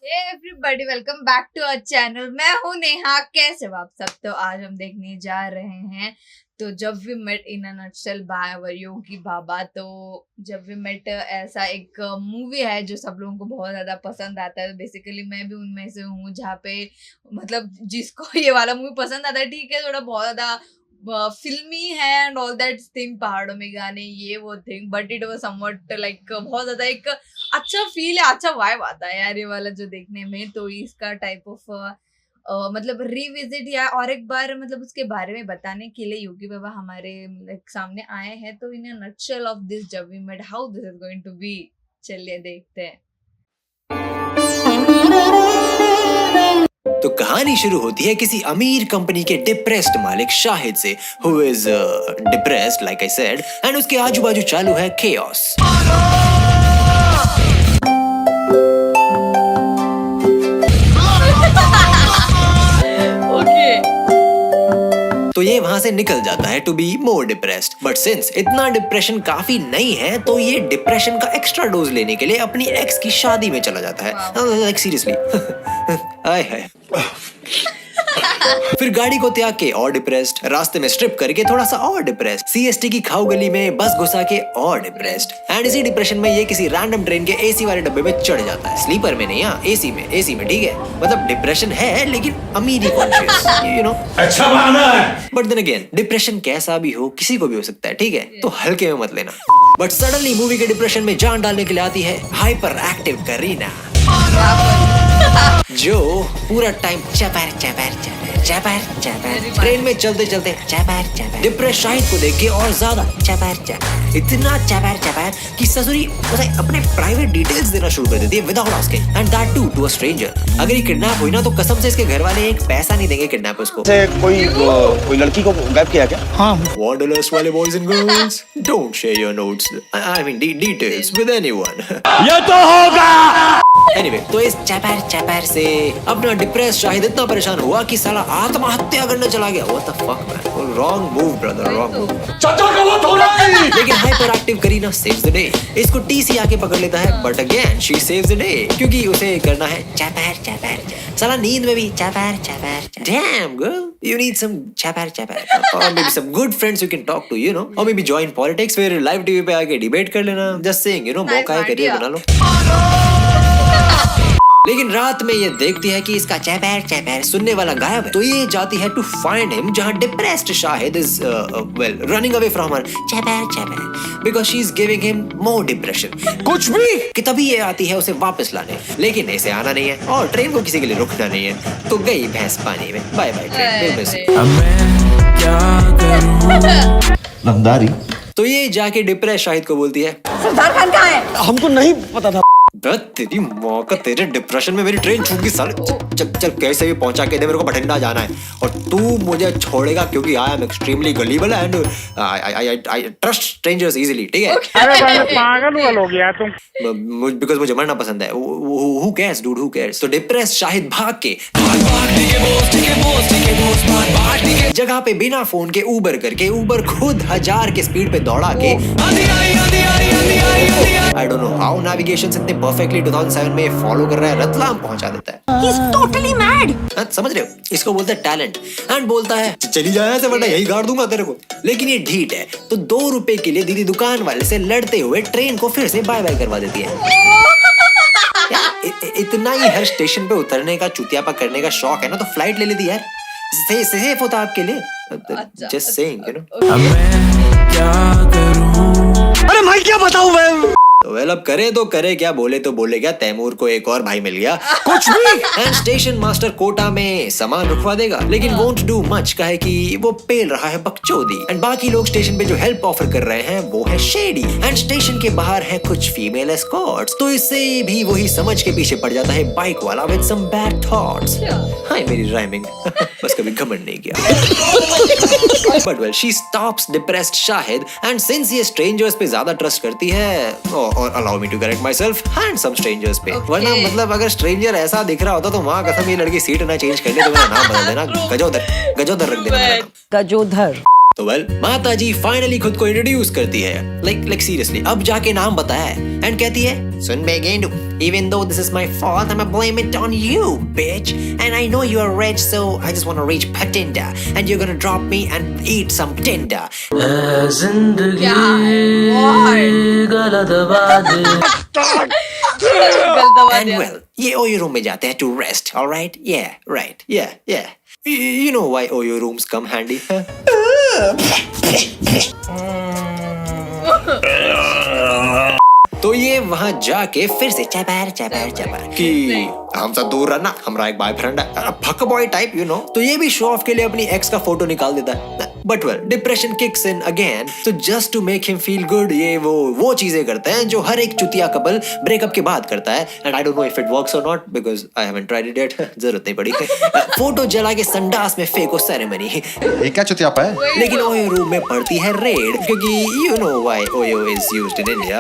Everybody welcome back to our channel. मैं हूं नेहा, कैसे हो आप सब। तो आज हम देखने जा रहे हैं तो जब we met in a nutshell by our Yogi Baba. तो जब वी मेट ऐसा एक मूवी है जो सब लोगों को बहुत ज्यादा पसंद आता है। तो बेसिकली मैं भी उनमें से हूँ जहाँ पे मतलब जिसको ये वाला मूवी पसंद आता है, ठीक है, थोड़ा बहुत ज्यादा फिल्मी है एंड ऑल दैट थिंग, पहाड़ों में गाने ये वो thing, but it was somewhat like बहुत ज्यादा एक अच्छा फील है, अच्छा वाइब आता है यार ये वाला जो देखने में। तो इसका टाइप ऑफ मतलब रिविजिट या और एक बार मतलब उसके बारे में बताने के लिए योगी बाबा हमारे सामने आए हैं। तो in a nutshell of this जब we met how this is going to be, चलिए देखते हैं। तो कहानी शुरू होती है किसी अमीर कंपनी के डिप्रेस्ड मालिक शाहिद से, who is depressed like I said, and उसके आजू बाजू चालू है केओस। तो ये वहां से निकल जाता है to be more depressed, but since इतना डिप्रेशन काफी नहीं है तो ये डिप्रेशन का एक्स्ट्रा डोज लेने के लिए अपनी एक्स की शादी में चला जाता है। लाइक सीरियसली आय हाय। फिर गाड़ी को त्याग के और डिप्रेस्ड, रास्ते में स्ट्रिप करके थोड़ा सा और डिप्रेस्ड, सीएसटी की खाऊ गली में बस घुसा के और डिप्रेस्ड, एंड इसी डिप्रेशन में ये किसी रैंडम ट्रेन के एसी वाले डब्बे में चढ़ जाता है। स्लीपर में नहीं, हाँ एसी में, ठीक है। मतलब डिप्रेशन है लेकिन अमीरी कॉन्शियस, यू नो। अच्छा बहाना है। बट देन अगेन डिप्रेशन कैसा भी हो किसी को भी हो सकता है, ठीक है, तो हल्के में मत लेना। बट सडनली मूवी के डिप्रेशन में जान डालने के लिए आती है हाइपर एक्टिव करीना, जो पूरा टाइम चपर ट्रेन में चलते चलते डिप्रेस शाहिद को देख के और ज्यादा इतना चपर कि ससुरी उसे अपने प्राइवेट डिटेल्स देना शुरू कर देती है without asking, and that too a stranger. अगर ये किडनैप हुई ना तो कसम से इसके घर वाले एक पैसा नहीं देंगे किडनैपर्स को। कोई लड़की को गायब किया क्या? हाँ, वांडरलस्ट वाले boys and girls, don't share your notes, I mean details with anyone. ये तो होगा। Anyway, तो इस चैपर से अपना डिप्रेस शाहिद इतना परेशान हुआ कि साला आत्महत्या करने चला गया। What the fuck man? Wrong move brother, wrong move. चाचा गलत हो रहा है। लेकिन hyper active Kareena saves the day। इसको टीसी आके पकड़ लेता है, but again she saves the day क्योंकि उसे करना है चैपर। साला नींद में भी चैपर। Damn girl, you need some चैपर or maybe some good friends you can talk to, you know, or maybe join politics, फिर लाइव टीवी पे आके डिबेट कर लेना। Just saying, you know, मौका है करियर बना लो। लेकिन रात में ये देखती है कि इसका चैपर सुनने वाला गायब है, तो ये जाती है टू फाइंड हिम जहाँ depressed Shahid is well running away from her chapter because she is giving him more depression. कुछ भी कि तभी ये आती है उसे वापस लाने, लेकिन इसे आना नहीं है और ट्रेन को किसी के लिए रुकना नहीं है, तो गई भैंस पानी में। Bye bye train. तो ये जाके डिप्रेस शाहिद को बोलती है, सरदार खान कहाँ है? हमको नहीं पता था। तेरी माँ का, तेरे डिप्रेशन में मेरी ट्रेन छूट गई साले। चल कैसे भी पहुंचा के दे, मेरे को बठिंडा जाना है और तू मुझे छोड़ेगा क्योंकि I am extremely gullible and I trust strangers easily, ठीक है। अरे पागल हो गया तुम। बिकॉज़ मुझे मरना पसंद है। Who cares dude, who cares. तो डिप्रेस शाहिद भाग के जगह पे बिना फोन के उबर करके, उबर खुद 1000 के स्पीड पे दौड़ा के, आई डोंट नो हाउ नेविगेशन इतने परफेक्टली 2007 में फॉलो कर रहा है, रतलाम पहुंचा देता है। He's totally mad. समझ रहे हो, इसको बोलते हैं टैलेंट। एंड बोलता है चली जाए से वरना यही गाड़ दूंगा तेरे को। लेकिन ये ढीठ है, तो 2 रुपए के लिए दीदी दुकान वाले से लड़ते हुए ट्रेन को फिर से बाय बाय करवा देती है। इतना ही हर स्टेशन पे उतरने का चुतियापा करने का शौक है ना, तो फ्लाइट ले लेती यार, सेफ होता आपके लिए। Just saying, you know. अरे भाई क्या बताऊं मैं? तो वेल अब करे तो करे क्या, बोले तो बोले क्या, तैमूर को एक और भाई मिल गया। कुछ भी। एंड स्टेशन मास्टर कोटा में सामान रुकवा देगा, लेकिन वोंट डू मच, काहे कि वो पेल रहा है बकचोदी। एंड बाकी लोग स्टेशन पे जो हेल्प ऑफर कर रहे हैं वो है शेडी, एंड स्टेशन के बाहर है कुछ फीमेल एस्कॉर्ट्स। तो इससे भी वही समझ के पीछे पड़ जाता है बाइक वाला विद सम बैड थॉट्स। हाय मेरी राइमिंग बस कभी घमंड नहीं किया। But well she stops depressed Shahid, and since ये स्ट्रेंजर्स पे ज्यादा ट्रस्ट करती है, और allow me to correct myself, handsome strangers पे। वरना मतलब अगर स्ट्रेंजर ऐसा दिख रहा होता तो वहाँ कसम ये लड़की सीट ना चेंज कर ले तो मेरा नाम बदल देना, गजोदर रख देना। गजोधर। तो वेल माता जी फाइनली खुद को इंट्रोड्यूस करती है, लाइक सीरियसली अब जाके नाम बताया है, एंड कहती है सुन बे गेंडू, even though this is my fault, I'm gonna blame it on you, bitch. And I know you're rich, so I just wanna reach Bhatinda, and you're gonna drop me and eat some tinder. And well, ये OYO room में जाते हैं to rest, alright? Yeah, right, yeah. You know why OYO rooms come handy? तो ये वहां जाके फिर से चैपर कि हमसे दूर रहना, हमारा एक बॉयफ्रेंड है, fuck boy type, you know. तो ये भी शो ऑफ के लिए अपनी एक्स का फोटो निकाल देता है, but well depression kicks in again, तो just to make him feel good ये वो चीजें करते हैं जो हर एक चुतिया कपल ब्रेकअप के बाद करता है, and I don't know if it works और not because I haven't tried it yet, जरूरत नहीं पड़ी। फोटो जला के संडास में फेंको सेरेमनी, ये क्या चुतियापा है? लेकिन ओयो रूम में पड़ती है रेड, क्योंकि you know why OYO is used in India,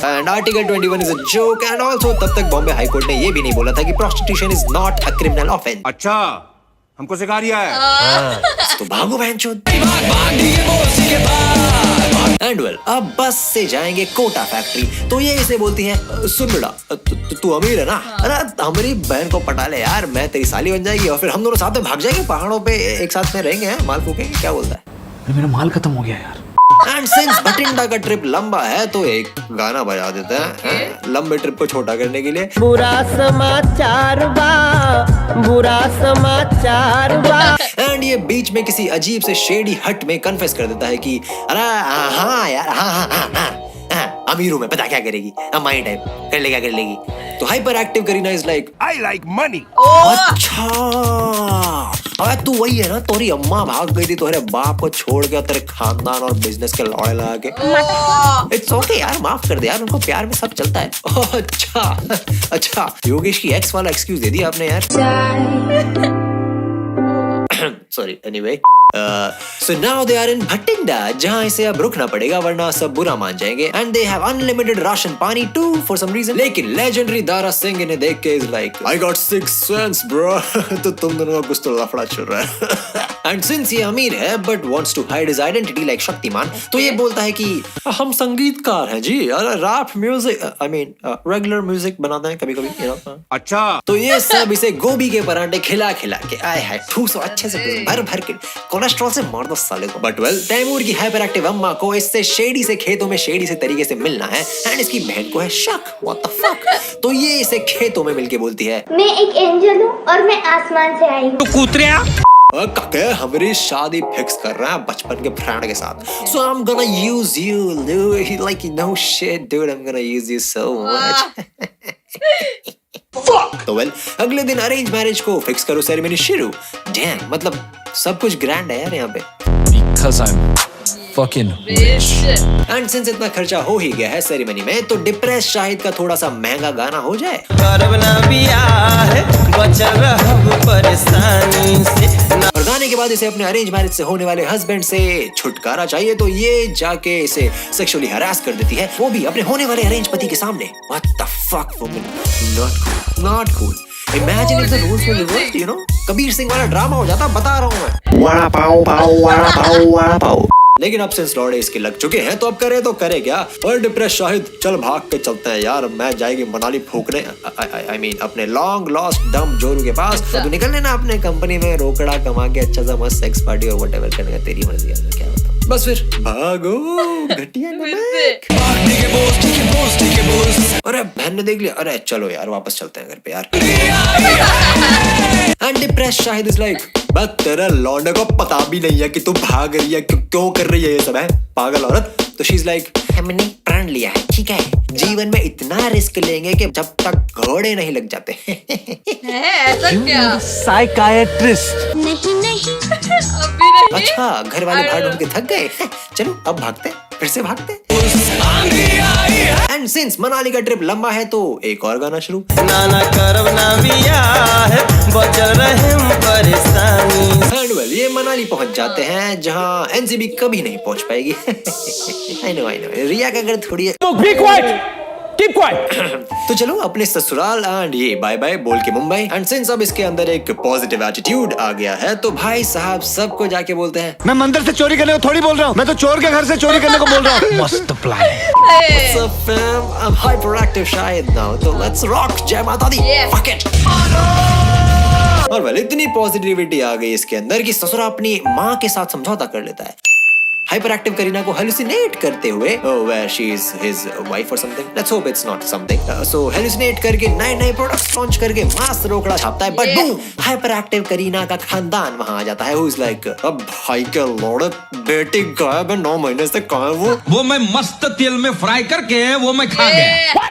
and article 21 is a joke, and also तब तक बॉम्बे हाई कोर्ट ने ये भी नहीं बोला था कि prostitution is not a criminal offence. अच्छा, हमको सिखा रिया है। तो भागो बहनचोद। एंड वेल अब बस से जाएंगे कोटा फैक्ट्री, तो ये इसे बोलती है सुन बेटा तू अमीर है ना, अरे हमारी बहन को पटा ले यार, मैं तेरी साली बन जाएगी और फिर हम दोनों साथ में भाग जाएंगे पहाड़ों पे, एक साथ में रहेंगे, माल फूकेंगे, क्या बोलता है? मेरा माल खत्म हो गया यार। एंड सिंस भटिंडा का ट्रिप लंबा है तो एक गाना बजा देते हैं लंबे ट्रिप को छोटा करने के लिए। बुरा समाचार बा। एंड ये बीच में किसी अजीब से शेडी हट में कन्फेस कर देता है कि अरे हाँ यार हाँ अमीर हूं मैं, पता क्या करेगी, माइंड टाइप कर ले, क्या कर लेगी। तो hyper active Kareena is like I like money. अच्छा अबे तू वही है ना, तोरी अम्मा भाग गई थी तुम्हारे बाप को छोड़ के तेरे खानदान और बिजनेस के लौड़े लगा के। इट्स ओके यार, माफ कर दे यार, उनको प्यार में सब चलता है। अच्छा योगेश की एक्स वाला एक्सक्यूज दे दिया आपने यार। Sorry, anyway. So now they are in Bhatinda, जहाँ इसे अब रुकना पड़ेगा वरना सब बुरा मान जाएंगे, and they have unlimited ration पानी too for some reason. लेकिन legendary दारा सिंह इन्हें देख के is like, I got sixth sense bro. तो तुम दोनों का कुछ तो लफड़ा चल रहा है। And since ये अमीर है but wants to hide his identity like Shaktimaan, तो ये बोलता है कि हम संगीतकार हैं जी, rap music, I mean regular music बनाते हैं कभी-कभी, you know. अच्छा, तो ये सब इसे गोभी के परांठे खिला के आए है ठूसो अच्छे से भर के कोलेस्ट्रॉल से मार दो साले को। बट वेल तैमूर की हाइपर एक्टिव अम्मा को इससे शेडी से खेतों में शेडी से तरीके से मिलना है, एंड इसकी बहन को है शक, व्हाट द फक। तो ये इसे खेतों में मिलके बोलती है मैं एक एंजल हूँ और मैं आसमान से आई हूँ। तू कूतरिया काके हमारी शादी फिक्स कर रहा है बचपन के फ्रेंड के साथ, so I'm gonna use you dude, like no shit dude, I'm gonna use you so much। तो वेल अगले दिन अरेंज मैरिज को फिक्स करो, सेरेमनी शुरू। डैम मतलब सब कुछ ग्रैंड है यार यहाँ पे। Because I'm fucking rich. And since इतना खर्चा हो ही गया है सेरेमनी में, तो डिप्रेस शाहिद का थोड़ा सा महंगा गाना हो जाए। और गाने के बाद इसे अपने अरेंज मैरिज से होने वाले हस्बैंड से छुटकारा चाहिए, तो ये जाके इसे सेक्सुअली हरास कर देती है, वो भी अपने होने वाले अरेंज पति के सामने। What the fuck woman? Not cool. Imagine if the rules were reversed, you know? Kabir Singh वाला ड्रामा हो जाता, बता रहा हूँ मैं। वड़ा पाव। लेकिन अब सिंस लौड़े इसके लग चुके हैं तो अब करे क्या। और डिप्रेस शाहिद चल भाग के चलते हैं यार, मैं जाएगी मनाली फूकने, I mean अपने लॉन्ग लॉस्ट डम जोरू के पास। तो निकल लेना अपने कंपनी में रोकड़ा कमा के अच्छा सा मस्त सेक्स पार्टी और व्हाटएवर करने का, तेरी मर्जी है, क्या बताऊं। बस फिर भागो घटिया नमक। अरे बहन ने देख लिया, अरे चलो यार वापस चलते हैं घर पे यार। And depress Shahid is like बस तेरे लौंडे को पता भी नहीं है कि तू भाग रही है, क्यों कर रही है ये सब, है पागल औरत। तो शी इज लाइक हमने प्रण लिया है, ठीक है, जीवन में इतना रिस्क लेंगे कि जब तक घोड़े नहीं लग जाते। ऐसा क्या? साइकाइट्रिस्ट। नहीं अभी नहीं। अच्छा घर वाले बाहर ढूंढ के थक गए, चलो अब भागते, फिर से भागते। एंड सिंस मनाली का ट्रिप लंबा है तो एक और गाना शुरू। नाना करब ना बिया है बचल रहे परेशानी। एंड वेल ये मनाली पहुंच जाते हैं जहां एनसीबी कभी नहीं पहुंच पाएगी। I know, रिया का घर थोड़ी Be quiet. Keep quiet. तो चलो अपने ससुराल एंड ये बाय बाय बोल के मुंबई। एंड सिंस अब इसके अंदर एक पॉजिटिव एटीट्यूड आ गया है तो भाई साहब सबको जाके बोलते हैं, मैं मंदिर से चोरी करने को थोड़ी बोल रहा हूँ, मैं तो चोर के घर से चोरी करने को बोल रहा हूँ। मस्त प्लान है। What's up fam? I'm hyperactive शायद now, तो let's rock, जय माता दी, fuck it। और वेल इतनी पॉजिटिविटी आ गई इसके अंदर कि ससुरा अपनी माँ के साथ समझौता कर लेता है हाइपर एक्टिव करीना को हेलुसिनेट करते हुए, where she is his wife or something, let's hope it's not something, so hallucinate करके नए प्रोडक्ट्स लॉन्च करके मास रोकड़ा छापता है, but boom hyper active Kareena का खानदान वहां आ जाता है, who is like, अब भाई के लौड़े बेटी गायब है 9 महीने से, कहाँ है वो मैं मस्त तेल में फ्राई करके वो मैं खा गया।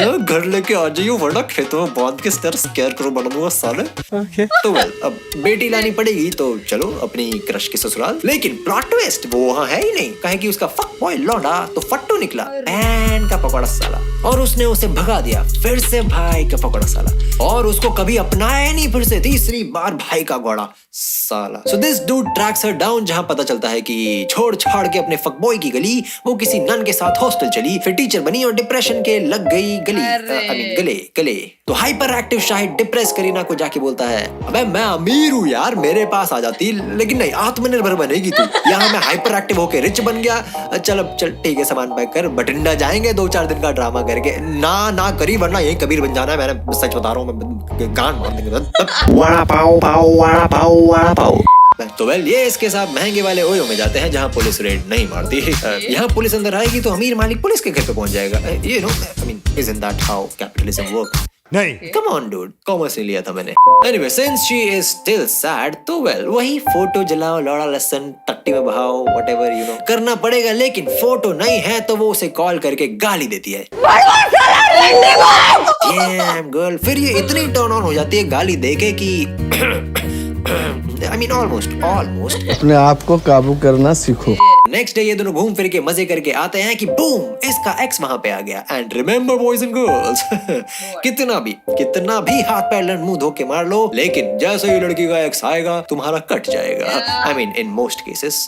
घर लेके आ जाइयो वरना खेतों में बांध के स्केयर करो बना दूंगा साले। तो वेल अब बेटी लानी पड़ेगी तो चलो अपनी क्रश के ससुराल, लेकिन प्लॉट ट्विस्ट वो वहाँ है ही नहीं, कहे कि उसका फक बॉय लौंडा तो फट्टू निकला, पैन का पकौड़ा साला, और उसने उसे भगा दिया, फिर से भाई का पकौड़ा साला, और उसको कभी अपनाया नहीं, फिर से तीसरी बार भाई का घोड़ा साला। So this dude tracks her down, जहां पता चलता है कि छोड़ छाड़ के अपने फक बॉय की गली वो किसी नन के साथ हॉस्टल चली, फिर टीचर बनी और डिप्रेशन के लग गई गले। तो hyper active Shahid depress Kareena को जाके बोलता है, अबे मैं अमीर हूँ यार, मेरे पास आ जाती, लेकिन नहीं आत्मनिर्भर बनेगी तू, यहाँ मैं हाइपर एक्टिव होके रिच बन गया, चल ठीक है सामान पैक कर, बठिंडा जाएंगे 2-4 दिन का ड्रामा करके, ना करी वरना यही कबीर बन जाना है, मैंने सच बता रहा हूँ, गान मार देंगे। वड़ा पाव। तो वेल ये इसके साथ महंगे वाले ओयो में जाते हैं जहाँ पुलिस रेड नहीं मारती। यहाँ पुलिस अंदर आएगी तो अमीर मालिक पुलिस के घर पे पहुंच जाएगा। You know, I mean, isn't that how capitalism works? नहीं। Come on dude, कॉमर्स नहीं लिया था मैंने। Anyway, since she is still sad, तो वेल वही फोटो जलाओ, लौड़ा लहसन टट्टी में बहाओ, whatever you know करना पड़ेगा, लेकिन फोटो नहीं है तो वो उसे कॉल करके गाली देती है। Damn girl, फिर ये इतनी टर्न ऑन हो जाती है गाली देके कि I mean almost अपने आप को काबू करना सीखो। नेक्स्ट डे ये दोनों घूम फिर के मजे करके आते हैं कि बूम इसका एक्स वहां पे आ गया। And remember boys and girls, कितना भी हाथ पैर लड़ मुंह धो के मार लो, लेकिन जैसे ही लड़की का एक्स आएगा तुम्हारा कट जाएगा। I mean in most cases.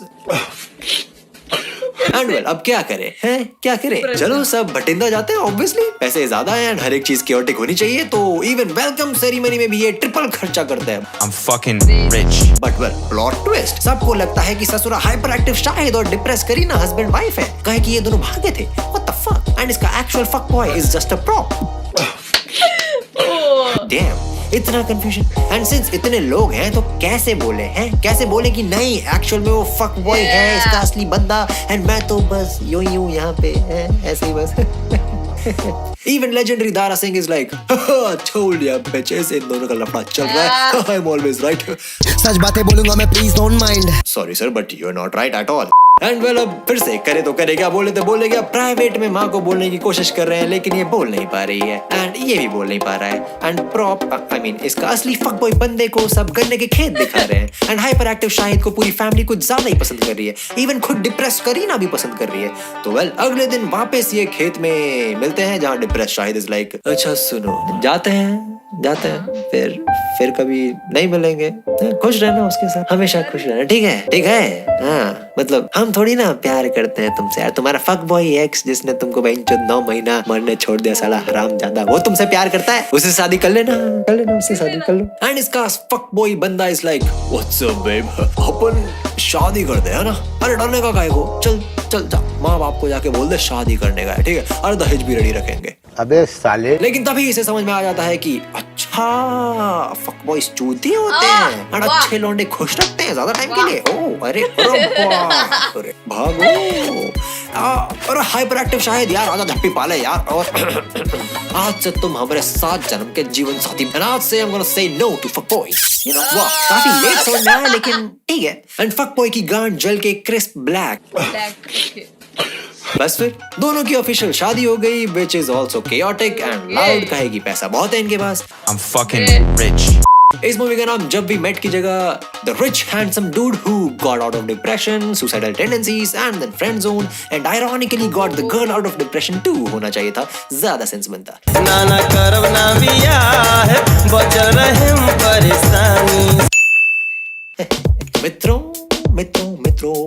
And well अब क्या करें चलो सब भटिंडा जाते हैं, ऑब्वियसली पैसे ज्यादा हैं, हर एक चीज क्योटिक होनी चाहिए, तो इवन वेलकम सेरेमनी में भी ये ट्रिपल खर्चा करते हैं। I'm fucking rich. But well plot twist, सबको लगता है कि ससुरा हाइपर एक्टिव शाहिद और डिप्रेस करीना हस्बैंड वाइफ है, कहे कि ये दोनों भागे थे, व्हाट द फक, एंड इसका actual fuck boy is just a prop. Dam, इतना कंफ्यूजन। एंड सिंस इतने लोग हैं तो कैसे बोले कि नहीं एक्चुअल में वो फक बॉय है, इसका असली बंदा, एंड मैं तो बस यूं यहाँ पे ऐसे ही बस। Even legendary Dara Singh is like, told ya bitches, इन दोनों का लफड़ा चल रहा है, I'm always right. सच बातें बोलूंगा मैं, please don't mind. Sorry sir, but you're not right at all. And well अब फिर से करे तो करे क्या, बोले तो बोले क्या, प्राइवेट में माँ को बोलने की कोशिश कर रहे हैं लेकिन ये बोल नहीं पा रही है, एंड ये भी बोल नहीं पा रहा है, एंड प्रॉप आई मीन इसका असली फक बॉय बंदे को सब गन्ने के खेत दिखा रहे हैं, एंड हाइपर एक्टिव शाहिद को पूरी फैमिली कुछ ज्यादा ही पसंद कर रही है, इवन खुद डिप्रेस करीना भी पसंद कर रही है। तो वेल अगले दिन वापस ये खेत में मिलते हैं जहाँ डिप्रेस शाहिद इज लाइक, अच्छा सुनो जाते हैं फिर कभी नहीं मिलेंगे, खुश रहना उसके साथ, हमेशा खुश रहना, ठीक है। हाँ मतलब हम थोड़ी ना प्यार करते हैं तुमसे यार, तुम्हारा फक बॉय एक्स जिसने तुमको 9 महीना मरने छोड़ दिया साला हरामजादा, वो तुमसे प्यार करता है, उससे शादी कर लेना उससे शादी कर लो। एंड इसका फक बॉय बंदा is like, what's up babe, अपन शादी कर दे है ना, अरे डरने का काहे को, चल जा माँ बाप को जाके बोल दे शादी करने का है, ठीक है, और दहेज भी रेडी रखेंगे। अबे साले। लेकिन तभी इसे समझ में आ जाता है कि अच्छा फक बॉयज चूती होते हैं और अच्छे लौंडे खुश रखते हैं ज्यादा टाइम के लिए। ओ अरे भागो। और हाइपर एक्टिव शायद यार आजा धप्पी पाले यार, और आज से तुम हमारे 7 जन्म के जीवन साथी, and आज से I'm gonna say no to fuck boys, you know। वाह काफी लेट समझ में आया लेकिन ठीक है। एंड फक बॉय की गांड जल के क्रिस्प ब्लैक। बस फिर दोनों की ऑफिशियल शादी हो गई, which is also chaotic and loud, कहेगी पैसा बहुत है इनके पास। I'm fucking rich. इस मूवी का नाम जब वी मेट की जगह The Rich Handsome Dude Who Got Out of Depression, Suicidal Tendencies and then Friend Zone and ironically got the girl out of depression too होना चाहिए था, ज्यादा सेंस बनता। नाना करब ना बियाह बचल रहे परेशानी। मित्रों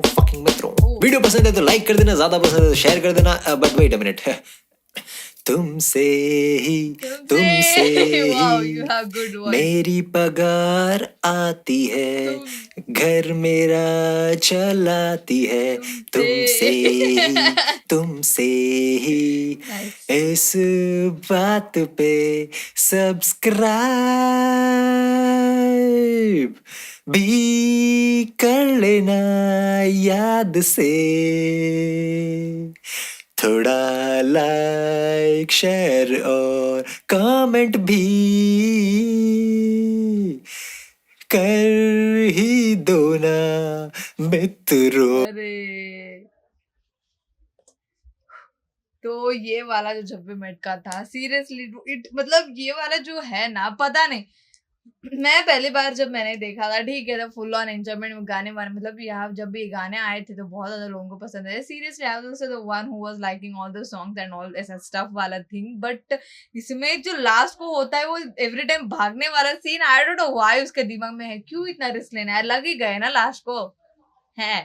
फकिंग मित्रों, वीडियो पसंद है तो लाइक कर देना, ज्यादा पसंद है तो शेयर कर देना, बट वेट अ मिनट, तुमसे ही Wow, you have good voice. मेरी पगार आती है, घर मेरा चलाती है, तुमसे ही Nice. इस बात पे सब्सक्राइब भी कर लेना याद से, थोड़ा लाइक शेयर और कमेंट भी कर ही दो ना मित्रों। अरे तो ये वाला जो जब वी मेट का था, सीरियसली इट मतलब ये वाला जो है ना, पता नहीं, मैं पहली बार जब मैंने देखा था, ठीक है, फुल ऑन एंजॉयमेंट में गाने वाने, मतलब यहाँ जब भी गाने आए थे तो बहुत ज्यादा लोगों को पसंद है। Seriously I was also the one who was liking all the songs and all ऐसा स्टफ वाला थिंग, बट इसमें जो लास्ट को होता है वो एवरी टाइम भागने वाला scene, I don't know why उसके दिमाग में है, क्यों इतना रिस्क लेना है, लग ही गए ना लास्ट को है।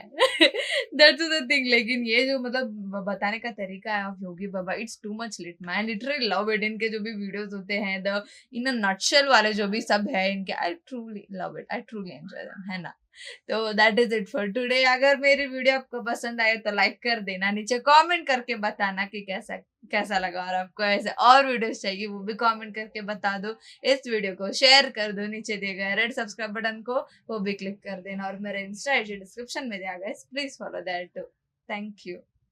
That's the thing. लेकिन ये जो मतलब बताने का तरीका है of Yogi Baba, it's too much lit, मैं लिटरली लव इट। इनके जो भी वीडियोस होते हैं, द इन अ नटशेल वाले जो भी सब है इनके, I truly love it, I truly enjoy them, है ना। तो that is it for today. अगर मेरी वीडियो आपको पसंद आए तो लाइक कर देना, नीचे कमेंट करके बताना कि कैसा लगा, और आपको ऐसे और वीडियोस चाहिए वो भी कमेंट करके बता दो। इस वीडियो को शेयर कर दो, नीचे दिए गए रेड सब्सक्राइब बटन को वो भी क्लिक कर देना, और मेरा इंस्टा आईडी डिस्क्रिप्शन में दिया गया है, please follow that too. Thank you.